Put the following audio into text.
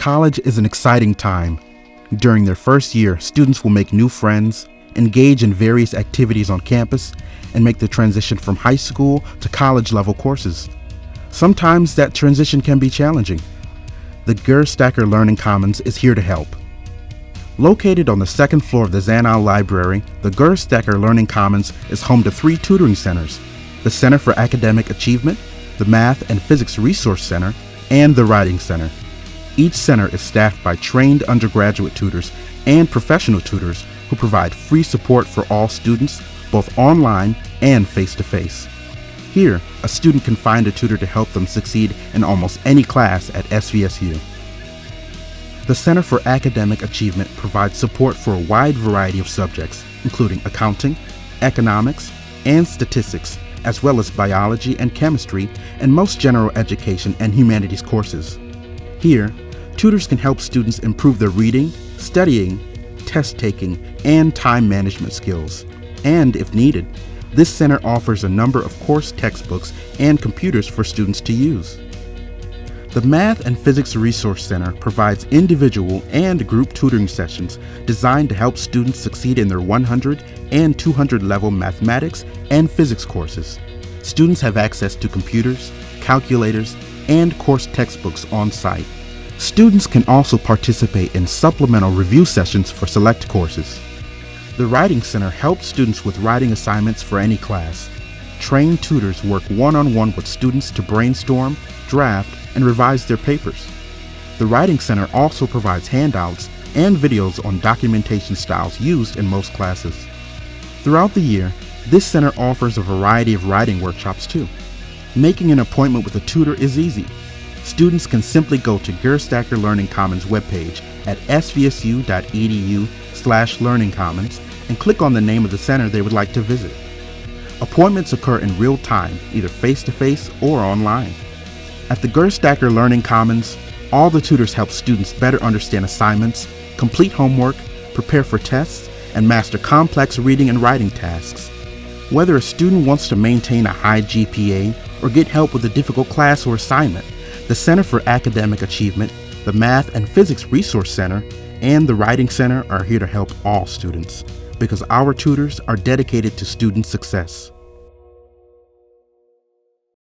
College is an exciting time. During their first year, students will make new friends, engage in various activities on campus, and make the transition from high school to college-level courses. Sometimes that transition can be challenging. The Gerstacker Learning Commons is here to help. Located on the second floor of the Zanau Library, the Gerstacker Learning Commons is home to 3 tutoring centers: the Center for Academic Achievement, the Math and Physics Resource Center, and the Writing Center. Each center is staffed by trained undergraduate tutors and professional tutors who provide free support for all students, both online and face-to-face. Here, a student can find a tutor to help them succeed in almost any class at SVSU. The Center for Academic Achievement provides support for a wide variety of subjects, including accounting, economics, and statistics, as well as biology and chemistry, and most general education and humanities courses. Here, tutors can help students improve their reading, studying, test-taking, and time management skills. And if needed, this center offers a number of course textbooks and computers for students to use. The Math and Physics Resource Center provides individual and group tutoring sessions designed to help students succeed in their 100 and 200 level mathematics and physics courses. Students have access to computers, calculators, and course textbooks on site. Students can also participate in supplemental review sessions for select courses. The Writing Center helps students with writing assignments for any class. Trained tutors work one-on-one with students to brainstorm, draft, and revise their papers. The Writing Center also provides handouts and videos on documentation styles used in most classes. Throughout the year, this center offers a variety of writing workshops too. Making an appointment with a tutor is easy. Students can simply go to Gerstacker Learning Commons webpage at svsu.edu/learningcommons and click on the name of the center they would like to visit. Appointments occur in real time, either face-to-face or online. At the Gerstacker Learning Commons, all the tutors help students better understand assignments, complete homework, prepare for tests, and master complex reading and writing tasks. Whether a student wants to maintain a high GPA or get help with a difficult class or assignment, the Center for Academic Achievement, the Math and Physics Resource Center, and the Writing Center are here to help all students, because our tutors are dedicated to student success.